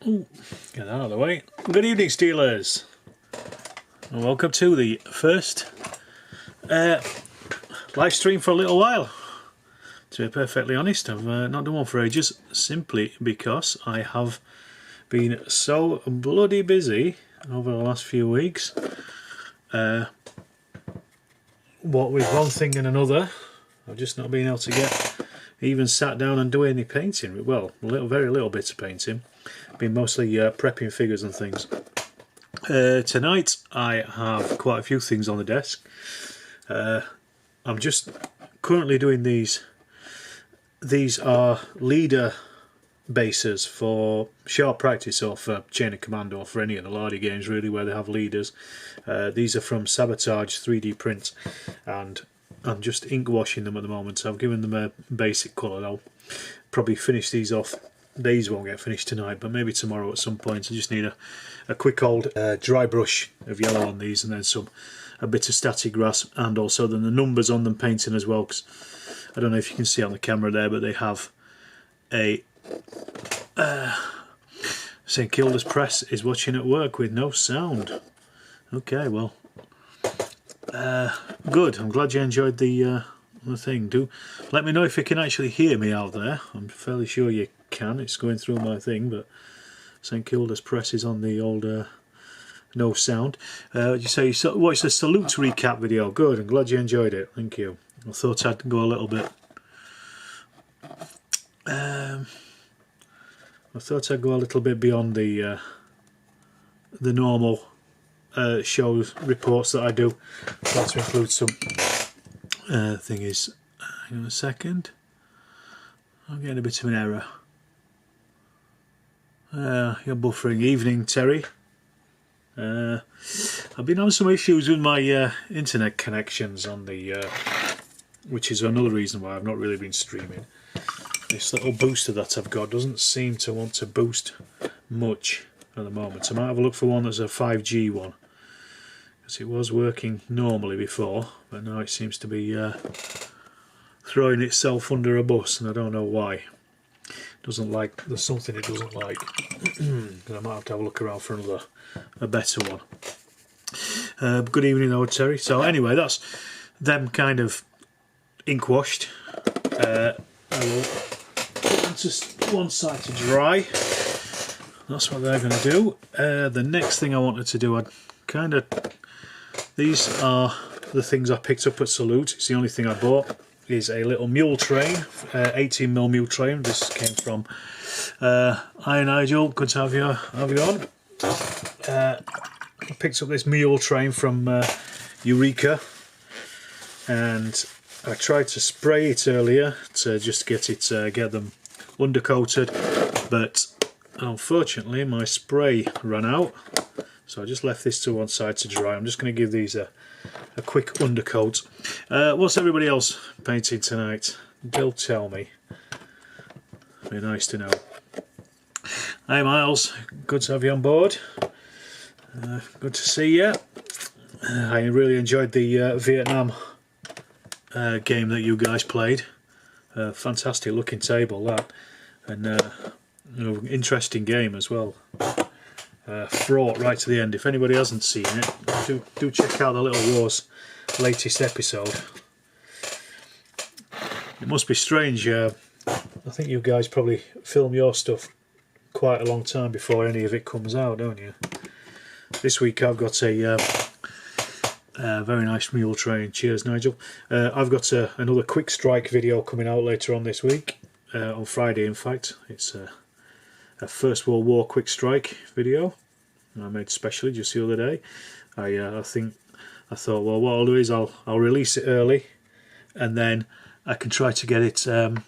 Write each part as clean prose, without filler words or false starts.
Ooh, get that out of the way. Good evening, Steelers, and welcome to the first live stream for a little while. To be perfectly honest, I've not done one for ages, simply because I have been so bloody busy over the last few weeks. What with one thing and another, I've just not been able to get even sat down and do any painting. Well, very little bit of painting. Been mostly prepping figures and things. Tonight I have quite a few things on the desk. I'm just currently doing these. These are leader bases for sharp practice or for Chain of Command or for any of the larder games really where they have leaders. These are from Sabotage 3D print, and I'm just ink washing them at the moment. So I've given them a basic colour. I'll probably finish these off. These won't get finished tonight, but maybe tomorrow at some point. I just need a quick old dry brush of yellow on these, and then a bit of static grass, and also then the numbers on them painting as well, because I don't know if you can see on the camera there, but they have a St Kilda's Press is watching at work with no sound. Okay, well, good. I'm glad you enjoyed the thing. Do let me know if you can actually hear me out there. I'm fairly sure you can. It's going through my thing, but St Kilda's Press is on the old no sound. You say you watched the salutes recap video. Good. I'm glad you enjoyed it. Thank you. I thought I'd go a little bit. I thought I'd go a little bit beyond the normal shows reports that I do. I'd like to include some thing is. Hang on a second. I'm getting a bit of an error. You're buffering. Evening, Terry. I've been having some issues with my internet connections on the. Which is another reason why I've not really been streaming. This little booster that I've got doesn't seem to want to boost much at the moment. I might have a look for one that's a 5G one, because it was working normally before, but now it seems to be throwing itself under a bus, and I don't know why. Doesn't like. There's something it doesn't like. I might have to have a look around for a better one. Good evening, though, Terry. So anyway, that's them kind of ink washed. I will put them to one side to dry. That's what they're going to do. The next thing I wanted to do, these are the things I picked up at Salute. It's the only thing I bought. Is a little mule train, 18mm mule train. This came from hi Nigel, good to have you on. I picked up this mule train from Eureka, and I tried to spray it earlier to just get them undercoated, but unfortunately my spray ran out, so I just left this to one side to dry. I'm just going to give these a quick undercoat. What's everybody else painting tonight? Do tell me. Be nice to know. Hi Miles, good to have you on board. Good to see you. I really enjoyed the Vietnam game that you guys played. Fantastic looking table that, and interesting game as well. Fraught right to the end. If anybody hasn't seen it, do check out the Little Wars latest episode. It must be strange. I think you guys probably film your stuff quite a long time before any of it comes out, don't you? This week I've got a very nice mule train. Cheers, Nigel. I've got another quick strike video coming out later on this week, on Friday in fact. It's a First World War quick strike video I made specially just the other day. I thought, well, what I'll do is I'll release it early, and then I can try to get it out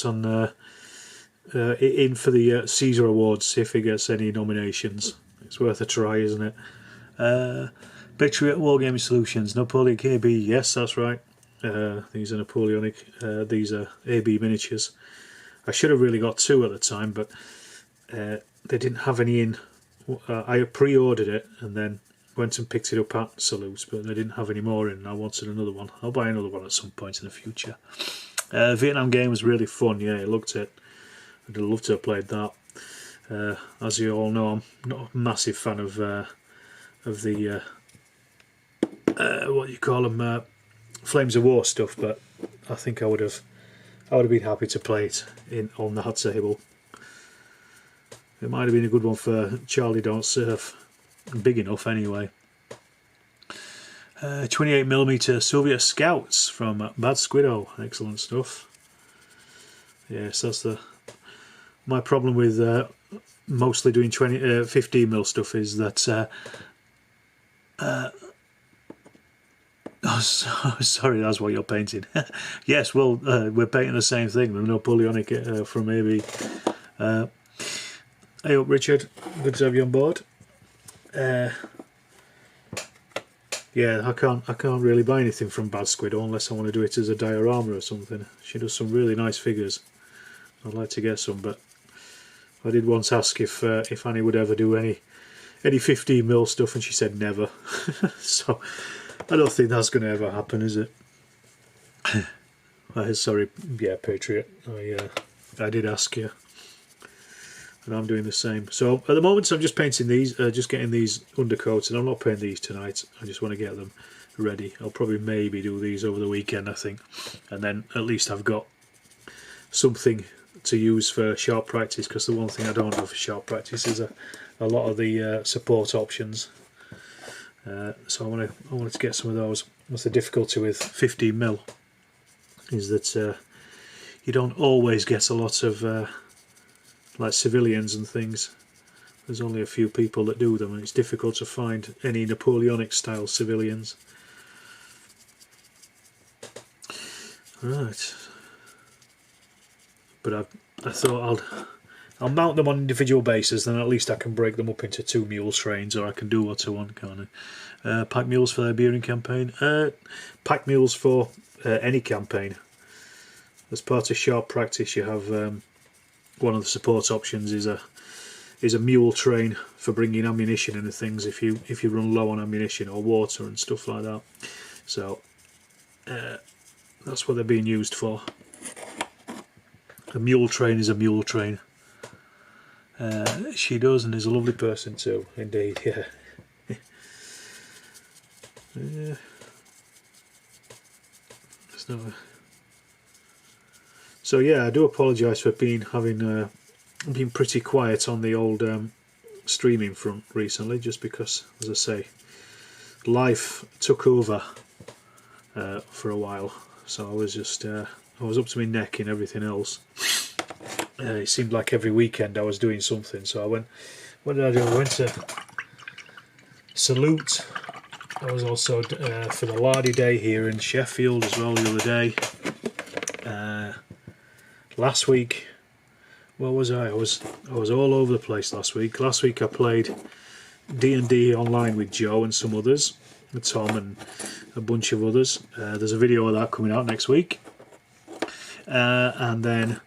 on in for the Caesar Awards, see if it gets any nominations. It's worth a try, isn't it? Patriot Wargaming Solutions, Napoleonic AB. Yes, that's right. These are Napoleonic. These are AB miniatures. I should have really got two at the time, but they didn't have any in. I pre-ordered it and then went and picked it up at Salute, but they didn't have any more in, and I wanted another one. I'll buy another one at some point in the future. Vietnam game was really fun. Yeah, I looked at I'd love to have played that. As you all know, I'm not a massive fan of the what you call them, Flames of War stuff, but I think I would have been happy to play it on that table. It might have been a good one for Charlie Don't Surf, big enough anyway. 28mm Soviet Scouts from Bad Squiddo, excellent stuff. Yes, that's my problem with mostly doing 15mm stuff is that. Oh, sorry, that's what you're painting. Yes, well, we're painting the same thing. The Napoleonic from AB. Hey up, Richard. Good to have you on board. Yeah, I can't really buy anything from Bad Squiddo unless I want to do it as a diorama or something. She does some really nice figures. I'd like to get some, but I did once ask if Annie would ever do any 15mm stuff, and she said never. So I don't think that's going to ever happen, is it? Sorry, yeah, Patriot. I did ask you, and I'm doing the same. So at the moment, I'm just painting these, just getting these undercoats, and I'm not painting these tonight. I just want to get them ready. I'll probably maybe do these over the weekend, I think, and then at least I've got something to use for sharp practice, because the one thing I don't have for sharp practice is a lot of the support options. So I wanted to get some of those. What's the difficulty with 15mm is that you don't always get a lot of like civilians and things. There's only a few people that do them, and it's difficult to find any Napoleonic style civilians. Right. But I thought I'll mount them on individual bases, then at least I can break them up into 2 mule trains, or I can do what I want, can't I? Pack mules for the Iberian campaign. Pack mules for any campaign. As part of sharp practice, you have one of the support options is a mule train for bringing ammunition and things if you run low on ammunition or water and stuff like that. So that's what they're being used for. A mule train is a mule train. She does, and is a lovely person too, indeed, yeah. So yeah, I do apologise for having been pretty quiet on the old streaming front recently, just because, as I say, life took over for a while. So I was just I was up to my neck in everything else. It seemed like every weekend I was doing something, so I went. What did I do? I went to Salute. I was also for the Lardy Day here in Sheffield as well the other day. Last week, where was I? I was all over the place last week. Last week I played D&D online with Joe and some others, with Tom and a bunch of others. There's a video of that coming out next week, and then.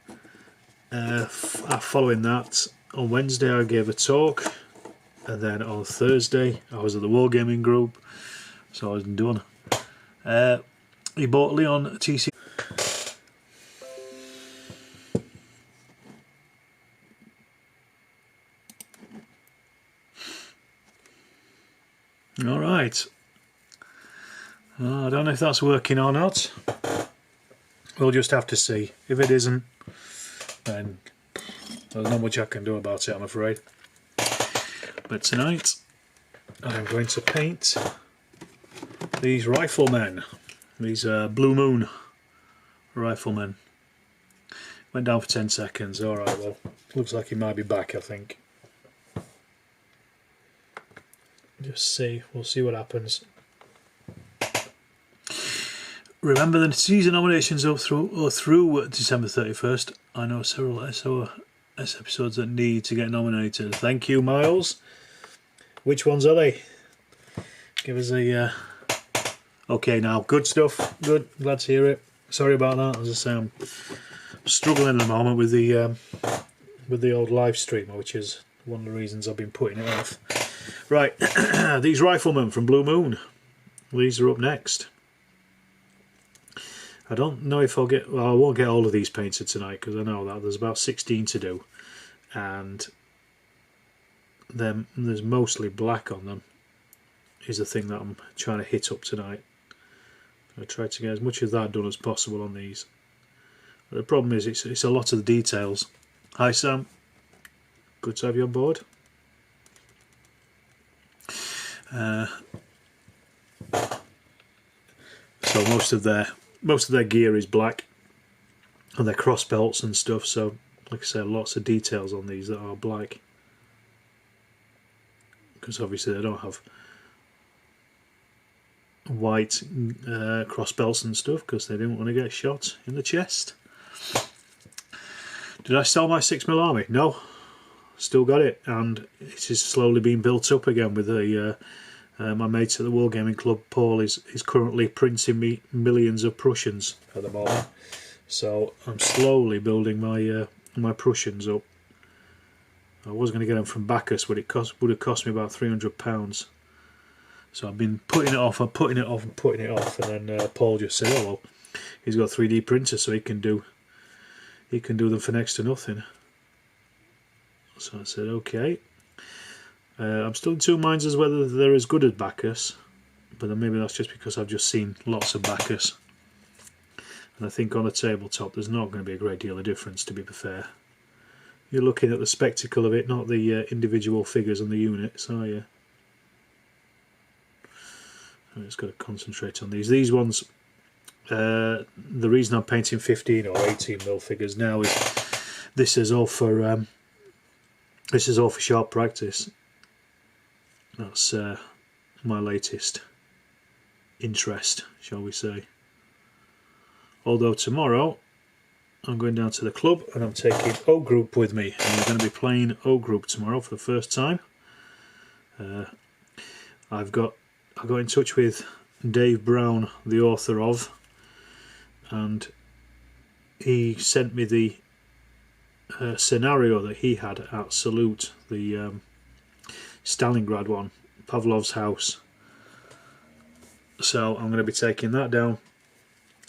Following that, on Wednesday I gave a talk, and then on Thursday I was at the Wargaming group, so I was done. He bought Leon TC. Alright. I don't know if that's working or not. We'll just have to see. If it isn't, then there's not much I can do about it, I'm afraid. But tonight I'm going to paint these riflemen, these Blue Moon riflemen. Went down for 10 seconds, alright, well, looks like he might be back, I think. Just see, we'll see what happens. Remember, the season nominations are through December 31st. I know several SOS episodes that need to get nominated. Thank you, Miles. Which ones are they? Give us a... Okay, now, good stuff. Good, glad to hear it. Sorry about that. As I say, I'm struggling at the moment with the old live streamer, which is one of the reasons I've been putting it off. Right, these riflemen from Blue Moon. These are up next. I don't know if I'll get, well, I won't get all of these painted tonight because I know that there's about 16 to do, and then there's mostly black on them is the thing that I'm trying to hit up tonight. I try to get as much of that done as possible on these. But the problem is it's a lot of the details. Hi Sam, good to have you on board. So most of their gear is black, and their cross belts and stuff. So like I said, lots of details on these that are black, because obviously they don't have white cross belts and stuff because they didn't want to get shot in the chest. Did I sell my 6mm army? No, still got it, and it is slowly being built up again with my mates at the Wargaming Club. Paul is currently printing me millions of Prussians at the moment, so I'm slowly building my Prussians up. I was going to get them from Bacchus, but it would have cost me about £300. So I've been putting it off and putting it off and putting it off, and then Paul just said, "Oh well, he's got 3D printers, so he can do them for next to nothing." So I said, "Okay." I'm still in two minds as whether they're as good as Bacchus, but then maybe that's just because I've just seen lots of Bacchus, and I think on a tabletop there's not going to be a great deal of difference, to be fair. You're looking at the spectacle of it, not the individual figures and the units, are you? I'm just got to concentrate on these. These ones, the reason I'm painting 15 or 18mm figures now is this is all for sharp practice. That's my latest interest, shall we say. Although tomorrow I'm going down to the club and I'm taking O Group with me, and we're going to be playing O Group tomorrow for the first time. I got in touch with Dave Brown, the author of, and he sent me the scenario that he had at Salute, the Stalingrad one, Pavlov's house. So I'm going to be taking that down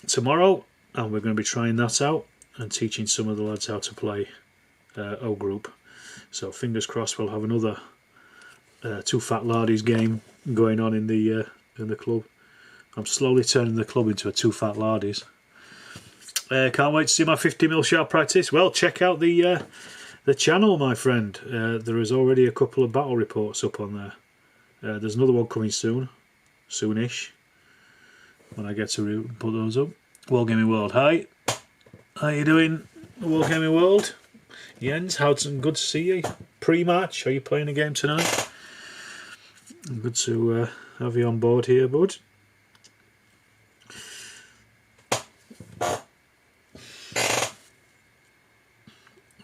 tomorrow, and we're going to be trying that out and teaching some of the lads how to play O Group. So fingers crossed we'll have another Two Fat Lardies game going on in the club. I'm slowly turning the club into a Two Fat Lardies. Can't wait to see my 50mm sharp practice. Well, check out the channel, my friend. There is already a couple of battle reports up on there. There's another one coming soonish, when I get to put those up. Wargaming World, hi. How you doing, Wargaming World? Jens, good to see you. Pre-match, are you playing a game tonight? Good to have you on board here, bud.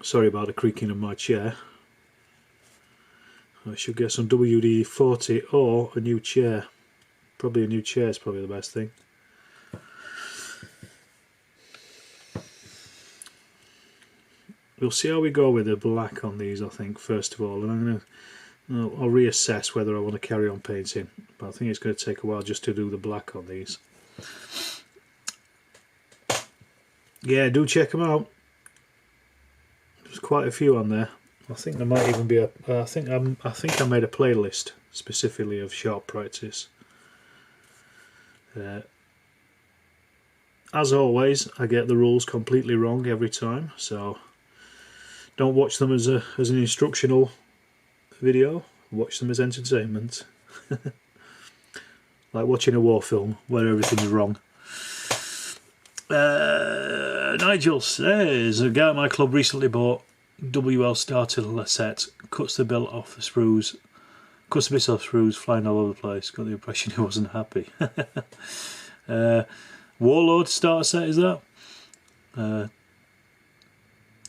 Sorry about the creaking of my chair. I should get some WD-40 or a new chair. Probably a new chair is probably the best thing. We'll see how we go with the black on these, I think, first of all, and I'll reassess whether I want to carry on painting, but I think it's going to take a while just to do the black on these. Yeah, do check them out. There's quite a few on there. I think there might even be I think I made a playlist specifically of sharp practice. As always, I get the rules completely wrong every time, so don't watch them as an instructional video. Watch them as entertainment. Like watching a war film where everything is wrong. Nigel says, a guy at my club recently bought WL starter set, cuts the bit off the screws, flying all over the place. Got the impression he wasn't happy. Warlord starter set, is that?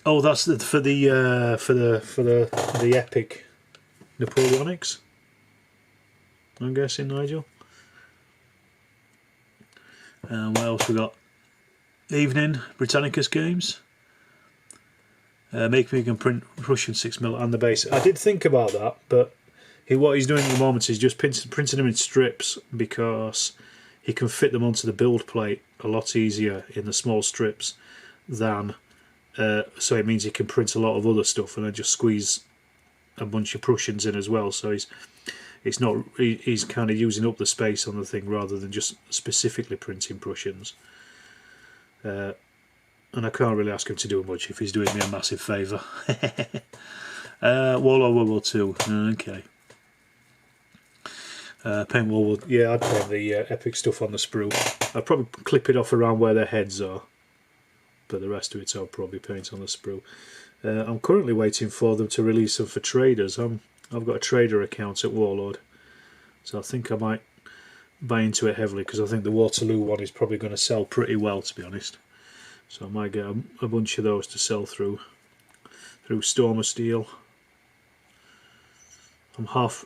Oh, that's for the epic Napoleonics, I'm guessing, Nigel. What else we got? Evening Britannicus games. Make me can print Russian 6mm and the base. I did think about that, but what he's doing at the moment is just printing them in strips because he can fit them onto the build plate a lot easier in the small strips than so it means he can print a lot of other stuff, and I just squeeze a bunch of Prussians in as well, so he's kind of using up the space on the thing rather than just specifically printing Prussians. And I can't really ask him to do much if he's doing me a massive favour. Warlord World War II, okay. Paint World War, yeah, I'd paint the epic stuff on the sprue. I'd probably clip it off around where their heads are, but the rest of it I'll probably paint on the sprue. I'm currently waiting for them to release them for traders. I've got a trader account at Warlord, so I think I might buy into it heavily, because I think the Waterloo one is probably going to sell pretty well, to be honest. So I might get a bunch of those to sell through Storm of Steel. I'm half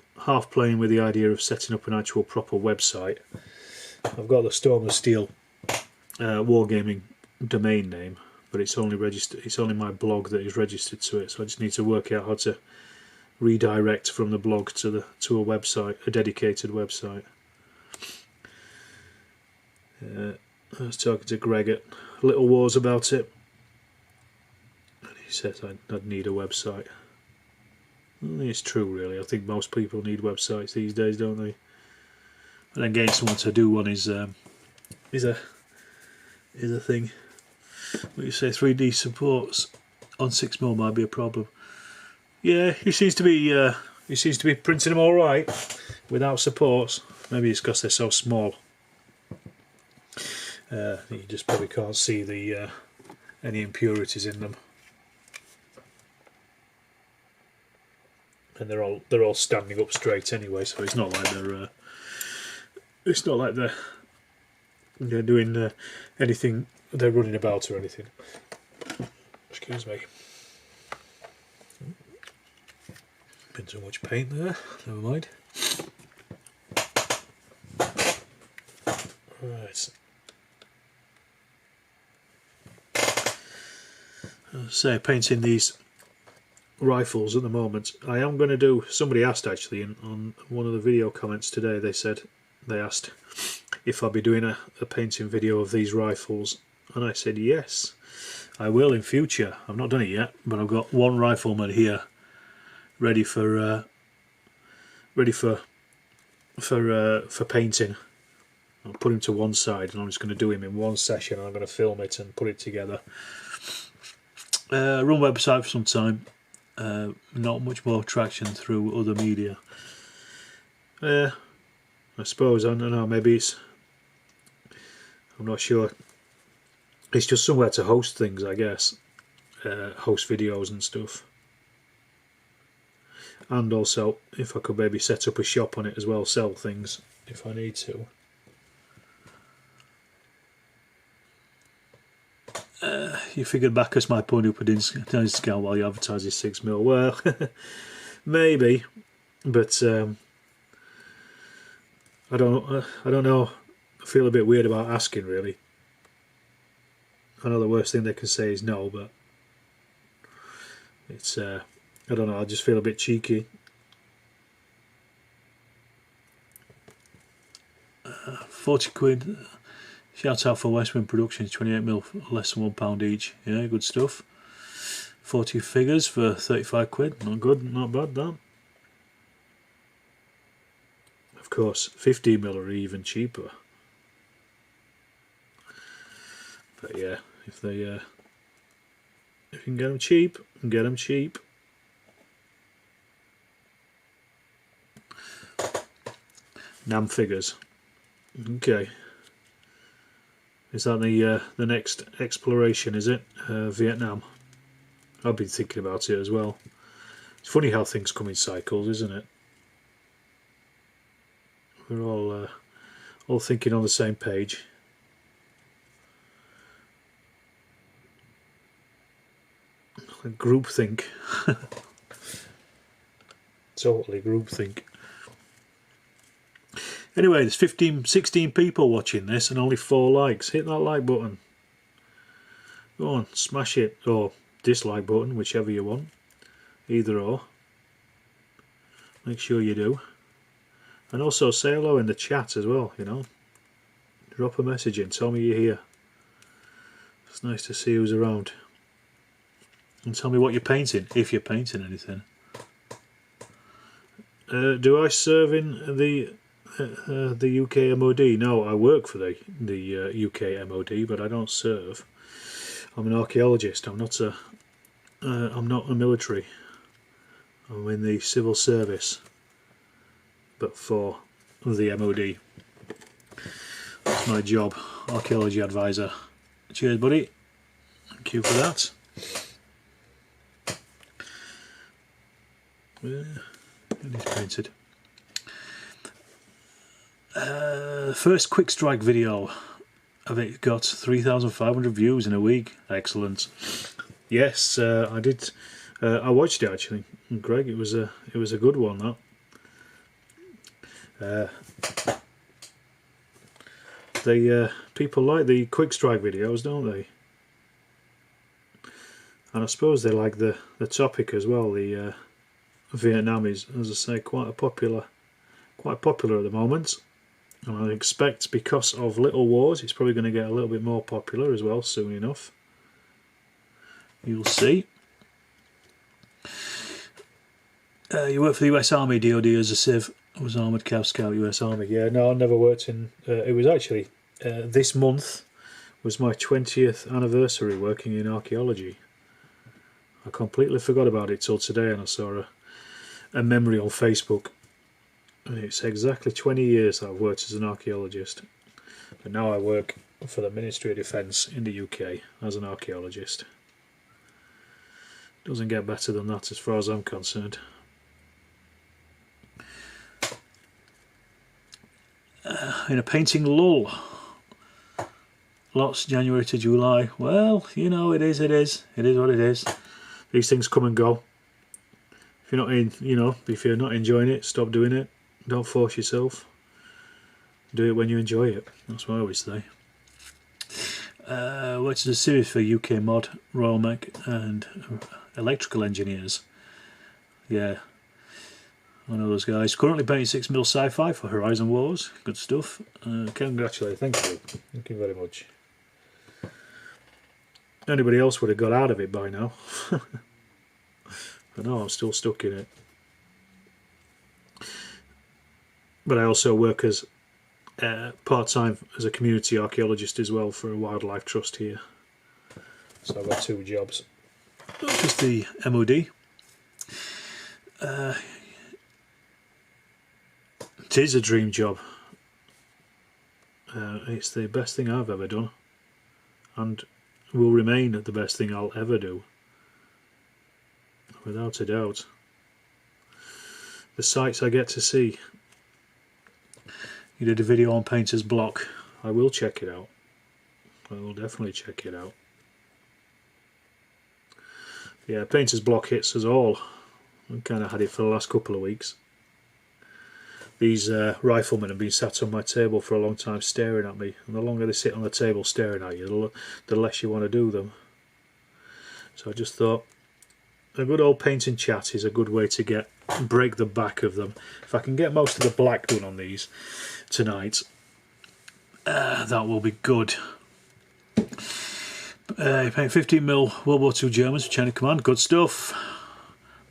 playing with the idea of setting up an actual proper website. I've got the Storm of Steel Wargaming domain name, but it's only registered. It's only my blog that is registered to it, so I just need to work out how to redirect from the blog to a website, a dedicated website. I was talking to Greg at Little Wars about it, and he said I'd need a website. It's true, really. I think most people need websites these days, don't they? And then getting someone to do one is a thing. What you say, 3D supports on 6mm might be a problem. Yeah, he seems to be printing them all right without supports. Maybe it's because they're so small. You just probably can't see the any impurities in them. And they're all standing up straight anyway, so it's not like they're doing anything. They're running about or anything. Excuse me. Been too much paint there. Never mind. Right. Say painting these rifles at the moment. I am going to do. Somebody asked actually on one of the video comments today. They asked if I'll be doing a painting video of these rifles, and I said yes, I will in future. I've not done it yet, but I've got one rifleman here ready for painting. I'll put him to one side, and I'm just going to do him in one session. And I'm going to film it and put it together. Run website for some time. Not much more traction through other media. I suppose, I don't know, maybe I'm not sure. It's just somewhere to host things, I guess. Host videos and stuff. And also, if I could maybe set up a shop on it as well, sell things if I need to. You figured Bacchus might point up a discount while you advertise his 6mm. Well, maybe, but I don't know. I feel a bit weird about asking, really. I know the worst thing they can say is no, but it's I don't know. I just feel a bit cheeky. 40 quid. Shout out for Westwind Productions, 28mm, less than £1 each. Yeah, good stuff. 40 figures for 35 quid. Not good, not bad, that. Of course, 15mm are even cheaper. But yeah, if you can get them cheap, get them cheap. NAM figures. Okay. Is that the next exploration, is it? Vietnam. I've been thinking about it as well. It's funny how things come in cycles, isn't it? We're all thinking on the same page. Groupthink. Totally groupthink. Anyway, there's 16 people watching this and only 4 likes. Hit that like button. Go on, smash it. Or dislike button, whichever you want. Either or. Make sure you do. And also say hello in the chat as well, you know. drop a message in, tell me you're here. It's nice to see who's around. And tell me what you're painting, if you're painting anything. Do I serve in the UK MOD? No, I work for the UK MOD, but I don't serve. I'm an archaeologist. I'm not a military. I'm in the civil service, but for the MOD. That's my job, archaeology advisor. Cheers, buddy. Thank you for that. It is painted. First quick strike video of it got 3,500 views in a week. Excellent. Yes, I did. I watched it actually, Greg. It was a good one. That. People like the quick strike videos, don't they? And I suppose they like the topic as well. The Vietnam is, as I say, quite popular at the moment. And I expect because of Little Wars, it's probably going to get a little bit more popular as well soon enough. You'll see. You work for the US Army, DoD as a Civ. I was Armoured Cav Scout, US Army. Yeah, no, I never worked in... it was actually... this month was my 20th anniversary working in archaeology. I completely forgot about it till today, and I saw a memory on Facebook. And it's exactly 20 years that I've worked as an archaeologist. But now I work for the Ministry of Defence in the UK as an archaeologist. Doesn't get better than that as far as I'm concerned. In a painting lull. Lots January to July. Well, you know, it is what it is. These things come and go. If you're not enjoying it, stop doing it. Don't force yourself. Do it when you enjoy it. That's what I always say. Which is a series for UK Mod, Royal Mech and electrical engineers. Yeah, I know those guys. Currently painting 6mm sci-fi for Horizon Wars. Good stuff. Congratulations. Thank you. Thank you very much. Anybody else would have got out of it by now. But no, I'm still stuck in it. But I also work as part-time as a community archaeologist as well for a wildlife trust here. So I've got 2 jobs. Just the MOD. It is a dream job. It's the best thing I've ever done, and will remain the best thing I'll ever do, without a doubt. The sights I get to see. You did a video on Painter's Block. I will check it out. I will definitely check it out. Yeah, Painter's Block hits us all. I've kind of had it for the last couple of weeks. These riflemen have been sat on my table for a long time staring at me, and the longer they sit on the table staring at you, the less you want to do them. So I just thought a good old painting chat is a good way to break the back of them. If I can get most of the black done on these tonight, that will be good. You paint 15mm World War II Germans for Chain of Command. Good stuff.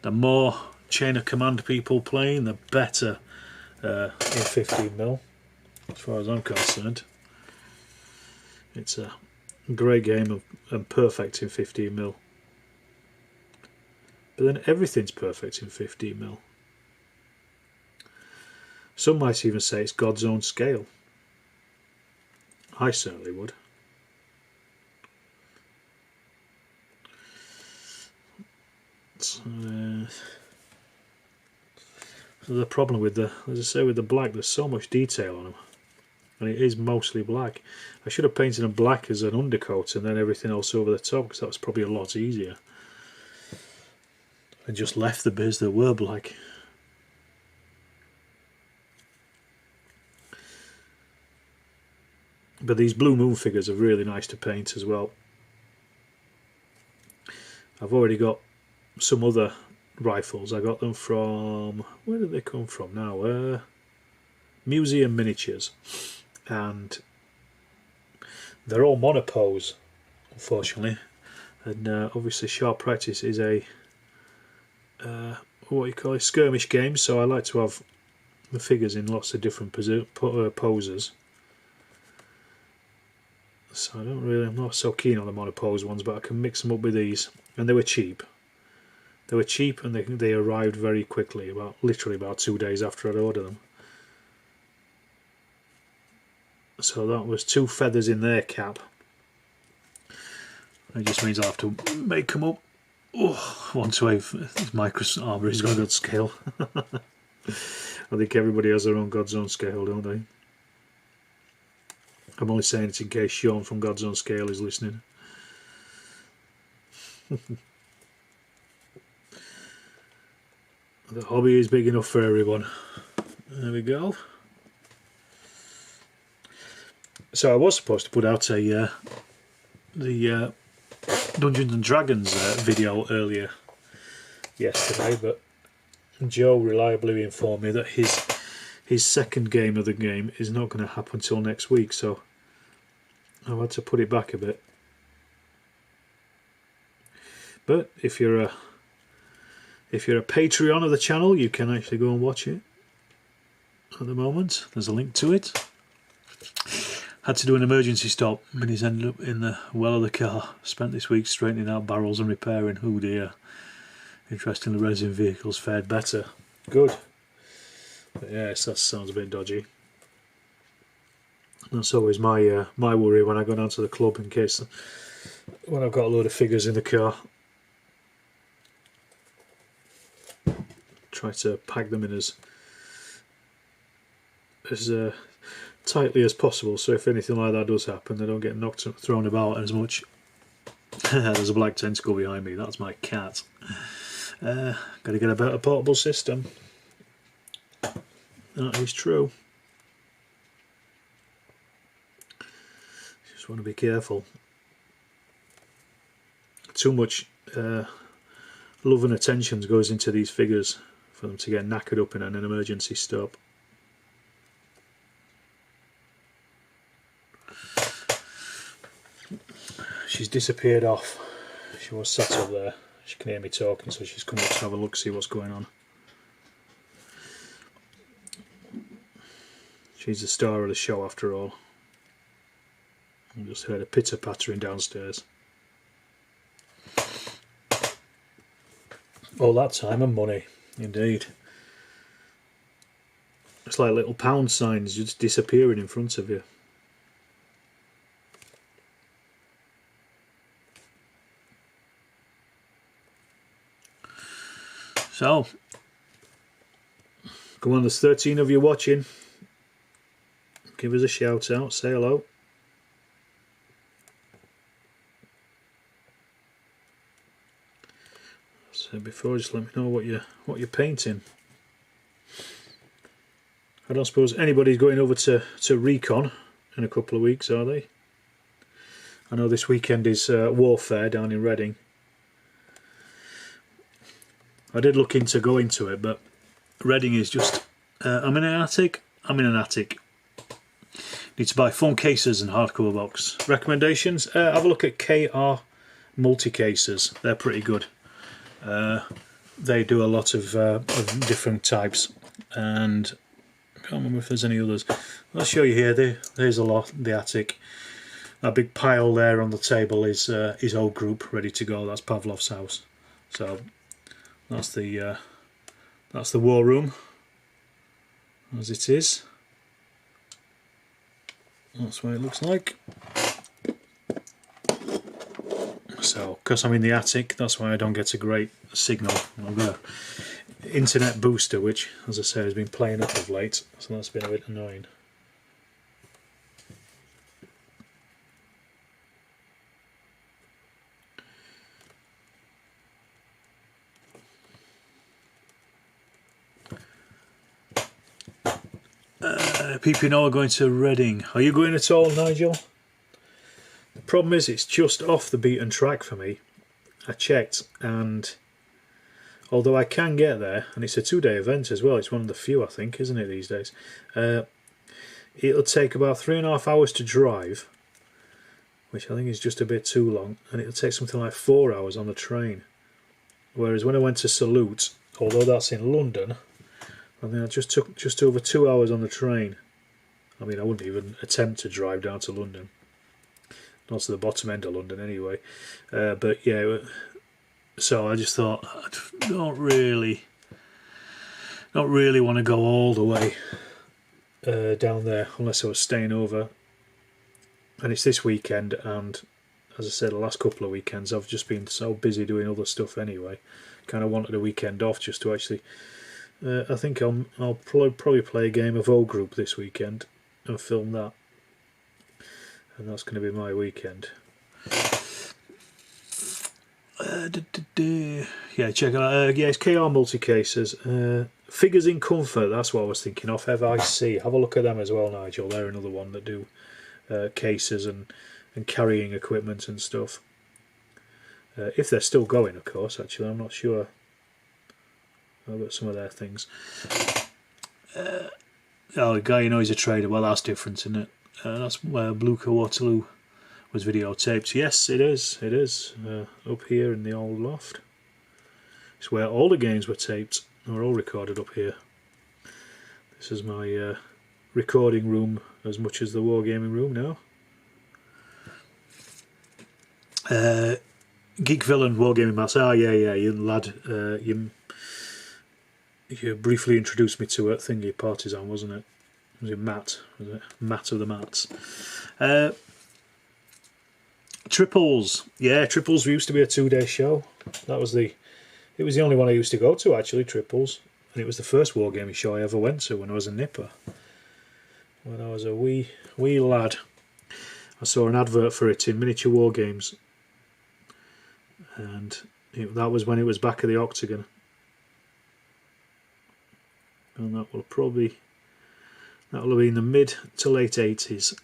The more Chain of Command people playing, the better. In 15mm, as far as I'm concerned. It's a great game and perfect in 15mm. But then everything's perfect in 15mm. Some might even say it's God's own scale. I certainly would. The problem with as I say, with the black, there's so much detail on them, and it is mostly black. I should have painted them black as an undercoat and then everything else over the top, because that was probably a lot easier. And just left the bits that were black. But these Blue Moon figures are really nice to paint as well. I've already got some other rifles. I got them from, where did they come from now? Museum Miniatures, and they're all monopose, unfortunately, and obviously short practice is a what you call a skirmish game, so I like to have the figures in lots of different poses. So I'm not so keen on the monopose ones, but I can mix them up with these, and they were cheap. They were cheap, and they arrived very quickly, literally about 2 days after I'd ordered them. So that was 2 feathers in their cap. It just means I'll have to make them up. Oh, once Microsoft armour is on God scale. I think everybody has their own God's own scale, don't they? I'm only saying it in case Sean from God's own scale is listening. The hobby is big enough for everyone. There we go. So I was supposed to put out the Dungeons and Dragons video earlier yesterday, but Joe reliably informed me that his second game of the game is not going to happen until next week, so I've had to put it back a bit. But if you're a Patreon of the channel, you can actually go and watch it at the moment. There's a link to it. Had to do an emergency stop when he's ended up in the well of the car. Spent this week straightening out barrels and repairing. Oh dear. Interestingly, racing vehicles fared better. Good. But yes, that sounds a bit dodgy. That's always my worry when I go down to the club, in case when I've got a load of figures in the car. Try to pack them in as tightly as possible, so if anything like that does happen, they don't get knocked and thrown about as much. There's a black tentacle behind me. That's my cat. Got to get a better portable system. That is true. Just want to be careful. Too much love and attention goes into these figures for them to get knackered up in an emergency stop. She's disappeared off. She was sat up there. She can hear me talking, so she's come up to have a look, see what's going on. She's the star of the show after all. I just heard a pitter pattering downstairs. All that time and money, indeed. It's like little pound signs just disappearing in front of you. So, come on, there's 13 of you watching. Give us a shout out, say hello. So before, just let me know what you're painting. I don't suppose anybody's going over to Recon in a couple of weeks, are they? I know this weekend is Warfare down in Reading. I did look into going to it, but Reading is just... I'm in an attic. Need to buy phone cases and hardcover box. Recommendations? Have a look at KR multi-cases. They're pretty good. They do a lot of different types, and I can't remember if there's any others. I'll show you here. There's a lot. The attic. That big pile there on the table is old group ready to go. That's Pavlov's house. So that's the war room as it is. That's what it looks like. So, because I'm in the attic, that's why I don't get a great signal. I've got an internet booster, which, as I say, has been playing up of late, so that's been a bit annoying. People are going to Reading. Are you going at all, Nigel? The problem is it's just off the beaten track for me. I checked, and although I can get there, and it's a 2-day event as well, it's one of the few I think, isn't it, these days? It'll take about 3.5 hours to drive, which I think is just a bit too long, and it'll take something like 4 hours on the train. Whereas when I went to Salute, although that's in London, I think I just took just over 2 hours on the train. I mean, I wouldn't even attempt to drive down to London, not to the bottom end of London anyway. But yeah, so I just thought I don't really want to go all the way down there unless I was staying over. And it's this weekend, and as I said, the last couple of weekends I've just been so busy doing other stuff anyway. Kind of wanted a weekend off just to actually. I think I'll probably play a game of O Group this weekend and film that, and that's going to be my weekend. Yeah, check it out. Yeah, it's KR multi-cases. Figures in Comfort, that's what I was thinking of. FIC, have a look at them as well, Nigel. They're another one that do cases and carrying equipment and stuff. If they're still going, of course, actually, I'm not sure. I've got some of their things. Oh, the guy, you know, he's a trader. Well, that's different, isn't it? That's where Blucher Waterloo was videotaped. Yes, it is. It is. Up here in the old loft. It's where all the games were taped. They were all recorded up here. This is my recording room as much as the Wargaming room now. Geek Villain Wargaming Mass. Ah, yeah, you lad. You briefly introduced me to it. Thingy Partisan, wasn't it? Was it Matt? Was it Matt of the Mats? Triples. Yeah, Triples used to be a 2-day show. It was the only one I used to go to, actually, Triples. And it was the first wargaming show I ever went to when I was a nipper. When I was a wee lad. I saw an advert for it in Miniature War Games. And that was when it was back at the Octagon. And that'll have been the mid to late 80s.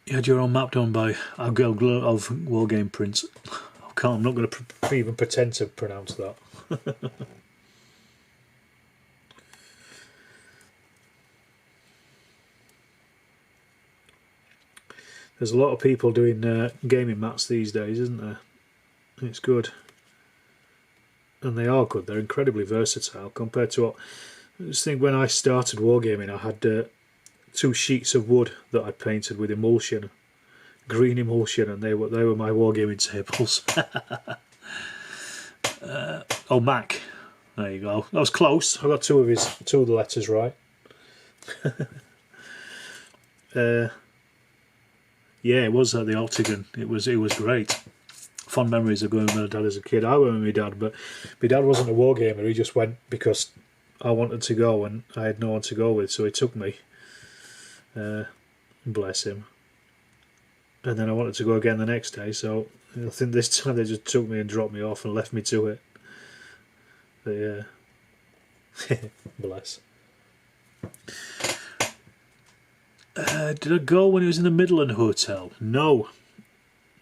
You had your own map done by our girl of Wargame Prince. I'm not going to even pretend to pronounce that. There's a lot of people doing gaming mats these days, isn't there? It's good. And they are good. They're incredibly versatile compared to what... I just think when I started wargaming, I had 2 sheets of wood that I painted with emulsion, green emulsion, and they were my wargaming tables. Oh, Mac. There you go. That was close. I got 2 of the letters right. Yeah, it was at the Octagon. It was great. Fond memories of going with my dad as a kid. I went with my dad, but my dad wasn't a wargamer. He just went because I wanted to go and I had no one to go with, so he took me. Bless him. And then I wanted to go again the next day, so I think this time they just took me and dropped me off and left me to it. But yeah. Bless. Did I go when it was in the Midland Hotel? No,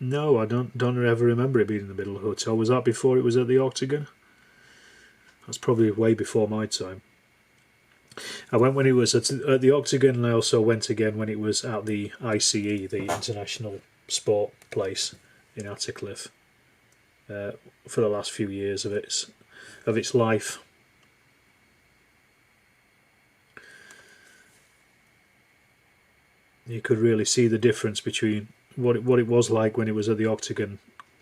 I don't ever remember it being in the Midland Hotel. Was that before it was at the Octagon? That's probably way before my time. I went when it was at the Octagon, and I also went again when it was at the ICE, the International Sport Place in Attercliffe, for the last few years of its life. You could really see the difference between what it was like when it was at the Octagon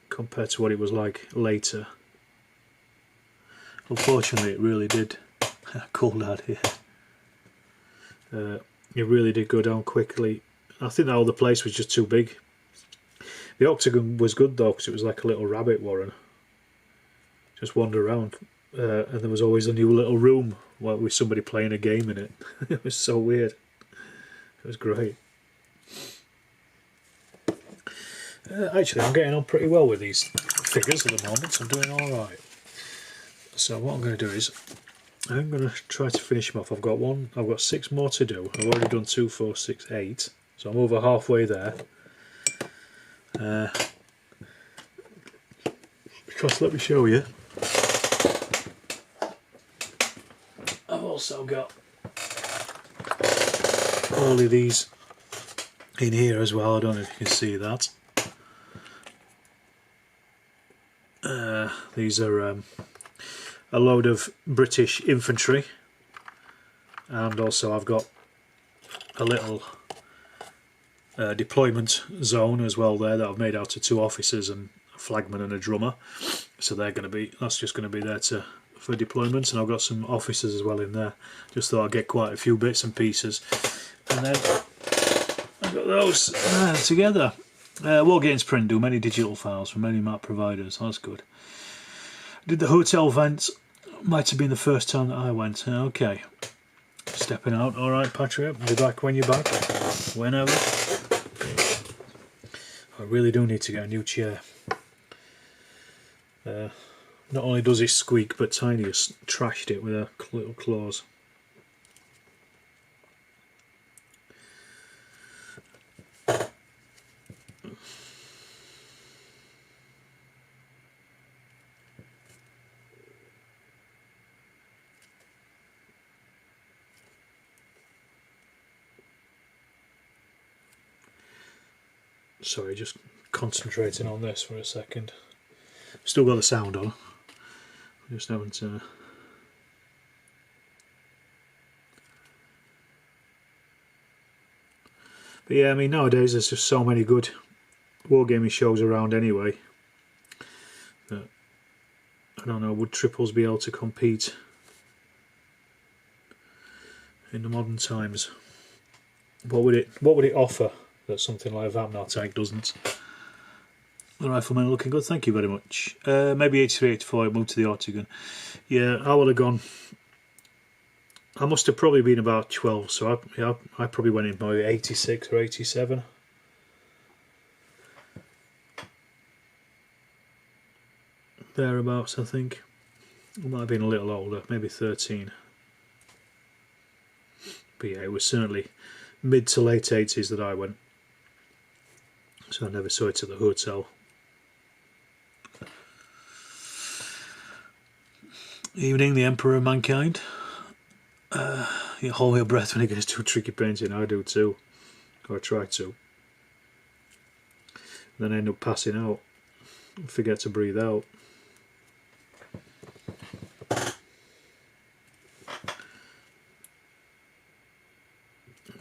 compared to what it was like later. Unfortunately, it really did cool out here. It really did go down quickly. I think that whole the place was just too big. The Octagon was good though, because it was like a little rabbit warren. Just wander around, and there was always a new little room with somebody playing a game in it. It was so weird. It was great. Actually, I'm getting on pretty well with these figures at the moment. I'm doing alright. So what I'm going to do is I'm going to try to finish them off. I've got 6 more to do. I've already done 2, 4, 6, 8. So I'm over halfway there. Because let me show you. I've also got all of these in here as well. I don't know if you can see that. These are a load of British infantry, and also I've got a little deployment zone as well there that I've made out of 2 officers and a flagman and a drummer. So they're going to be, that's just going to be there for deployments, and I've got some officers as well in there. Just thought I'd get quite a few bits and pieces, and then I've got those together. Wargaming print do many digital files from many map providers. That's good. Did the hotel vent? Might have been the first time that I went. Okay. Stepping out. Alright, Patrick. Be back when you're back. Whenever. I really do need to get a new chair. Not only does it squeak, but Tiny has trashed it with her little claws. Sorry, just concentrating on this for a second. Still got the sound on. Just haven't. But yeah, I mean, nowadays there's just so many good wargaming shows around anyway. That I don't know, would triples be able to compete in the modern times? What would it offer that something like Vapnartag doesn't? The riflemen looking good, thank you very much. Maybe 83, 84, I moved to the Octagon. Yeah, I would have gone. I must have probably been about 12, so I probably went in by 86 or 87. Thereabouts, I think. I might have been a little older, maybe 13. But yeah, it was certainly mid to late 80s that I went. So I never saw it at the hotel. Evening, the Emperor of Mankind. You hold your breath when it gets too tricky painting. I do too. Or I try to. Then I end up passing out. Forget to breathe out.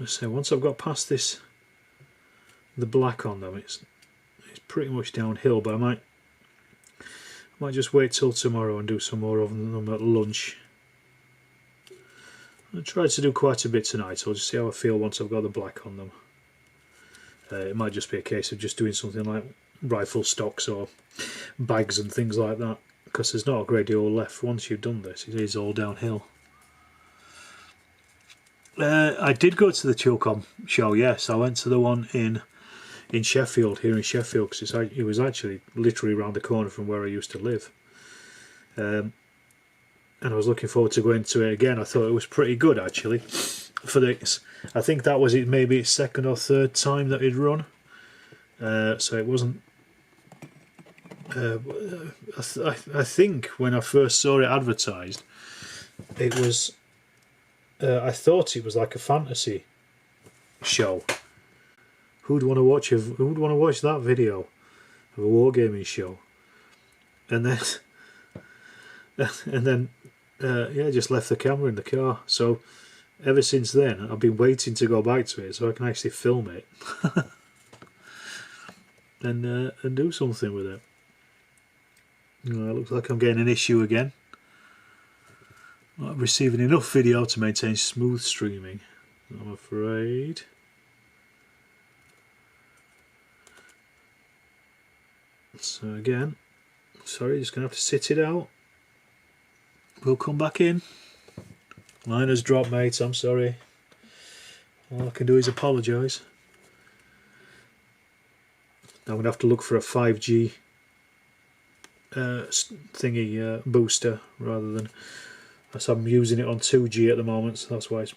So once I've got past this, the black on them, it's pretty much downhill. But I might just wait till tomorrow and do some more of them at lunch. I tried to do quite a bit tonight. I'll just see how I feel once I've got the black on them. It might just be a case of just doing something like rifle stocks or bags and things like that, because there's not a great deal left once you've done this. It is all downhill. I did go to the Chilcom show, yes. I went to the one in Sheffield, here in Sheffield, because it was actually literally around the corner from where I used to live. And I was looking forward to going to it again. I thought it was pretty good, actually. For this, I think that was maybe its second or third time that it'd run. So it wasn't. I think when I first saw it advertised, it was. I thought it was like a fantasy show. Who'd want to watch that video of a wargaming show? And then yeah, just left the camera in the car. So ever since then, I've been waiting to go back to it so I can actually film it and do something with it. It looks like I'm getting an issue again. Not receiving enough video to maintain smooth streaming, I'm afraid. So again, sorry, just gonna have to sit it out. We'll come back in. Line has dropped, mates, I'm sorry. All I can do is apologise. I'm going to have to look for a 5G thingy booster rather than... So I'm using it on 2G at the moment, so that's why it's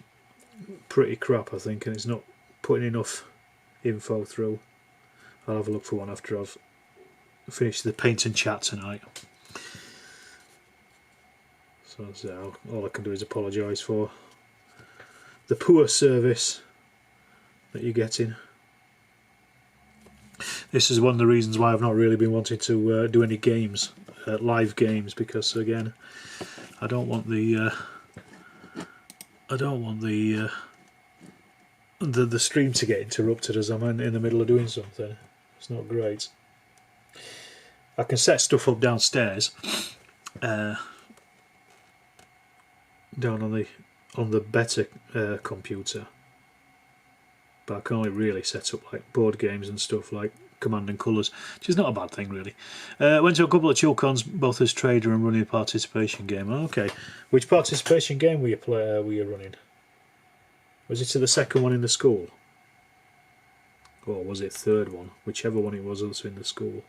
pretty crap, I think, and it's not putting enough info through. I'll have a look for one after I've finished the paint and chat tonight. So all I can do is apologise for the poor service that you're getting. This is one of the reasons why I've not really been wanting to do any games, live games, because again, I don't want the the stream to get interrupted as I'm in the middle of doing something. It's not great. I can set stuff up downstairs, down on the better computer, but I can only really set up like board games and stuff like Command and Colours, which is not a bad thing really. Went to a couple of chill cons, both as trader and running a participation game. Okay, which participation game were you running? Was it to the second one in the school? Or was it third one? Whichever one it was also in the school.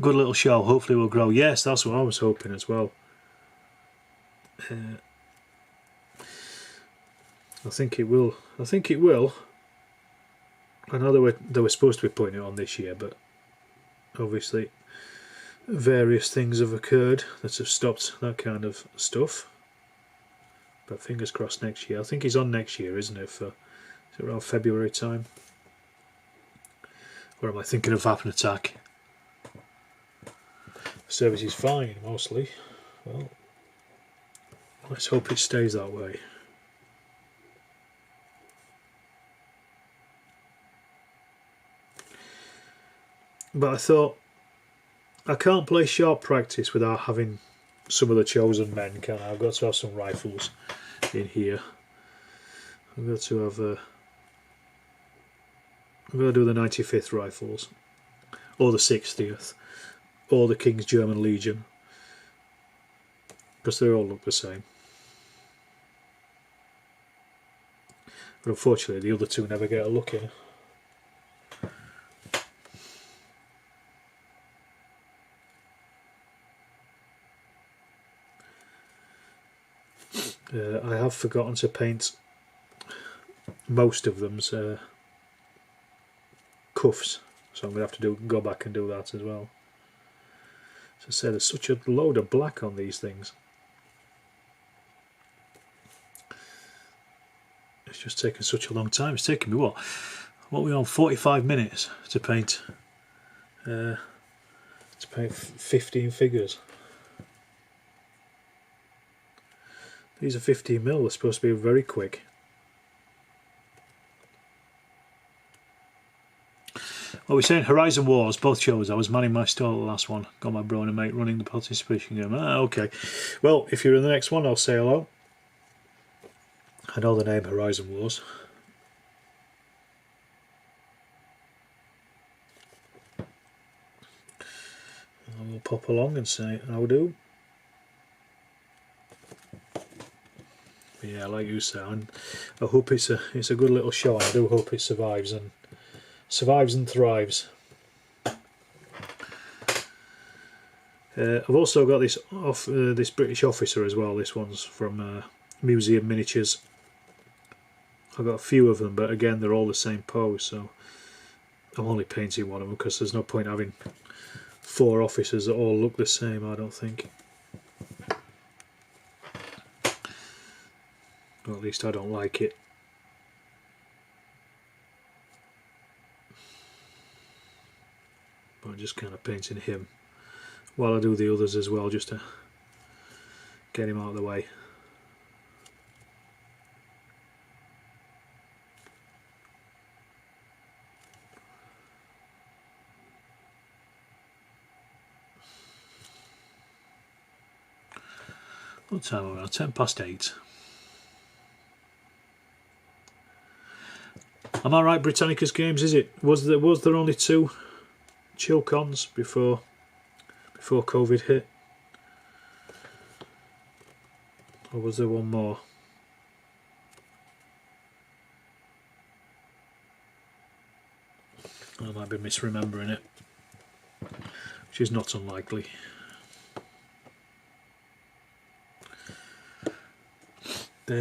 Good little show, hopefully we'll grow. Yes, that's what I was hoping as well. I think it will. I think it will. I know they were supposed to be putting it on this year, but obviously various things have occurred that have stopped that kind of stuff. But fingers crossed next year. I think he's on next year, isn't it? Is it around February time? Or am I thinking of Vapn Attack? Service is fine, mostly. Well, let's hope it stays that way. But I thought, I can't play sharp practice without having some of the chosen men, can I? I've got to have some rifles in here. I've got to have I'm going to do the 95th rifles, or the 60th, or the King's German Legion, because they all look the same. But unfortunately the other two never get a look in. I have forgotten to paint most of them's cuffs, so I'm going to have to go back and do that as well. As I said, there's such a load of black on these things. It's just taken such a long time. It's taken me what are we on, 45 minutes to paint 15 figures. These are 15mm, they're supposed to be very quick. Well, we're saying Horizon Wars, both shows. I was manning my stall the last one. Got my bro and a mate running the participation game. Ah, okay. Well, if you're in the next one, I'll say hello. I know the name Horizon Wars. I will pop along and say how do. Yeah, like you say, I hope it's a good little show. I do hope it survives and thrives. I've also got this this British officer as well. This one's from Museum Miniatures. I've got a few of them, but again they're all the same pose, so I'm only painting one of them because there's no point having 4 officers that all look the same, I don't think. Or at least I don't like it. But I'm just kind of painting him while I do the others as well, just to get him out of the way. What time are we on? 8:10. Am I right, Britannicus Games? Is it? Was there only 2 chill cons before COVID hit? Or was there one more? I might be misremembering it, which is not unlikely. I'm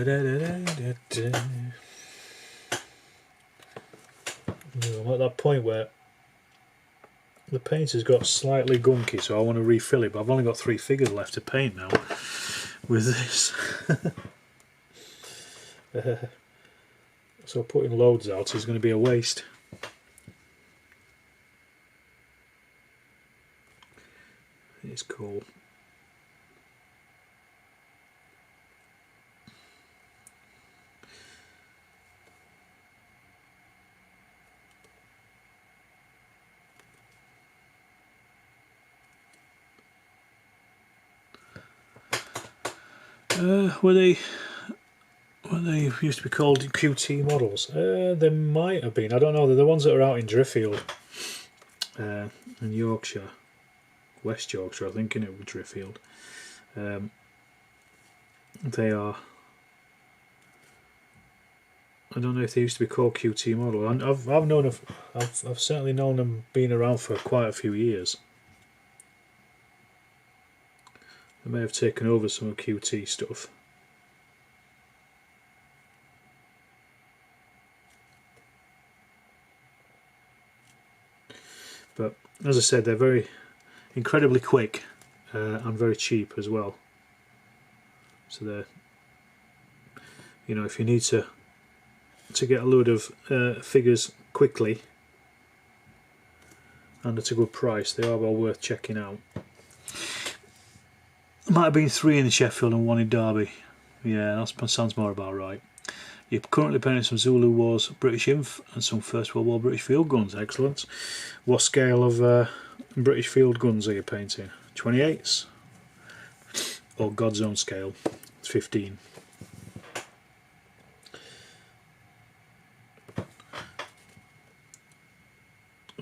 at that point where the paint has got slightly gunky, so I want to refill it, but I've only got 3 figures left to paint now with this. So putting loads out is going to be a waste. It's cool. Were they used to be called QT models? They might have been. I don't know. They're the ones that are out in Driffield, in Yorkshire, West Yorkshire, I think, in it, Driffield. They are. I don't know if they used to be called QT model. I've certainly known them being around for quite a few years. They may have taken over some of QT stuff. But as I said, they're very incredibly quick and very cheap as well. So they're, you know, if you need to get a load of figures quickly and at a good price, they are well worth checking out. Might have been 3 in Sheffield and 1 in Derby. Yeah, that sounds more about right. You're currently painting some Zulu Wars British Inf and some First World War British field guns. Excellent. What scale of British field guns are you painting? 28s? Or God's own scale? It's 15.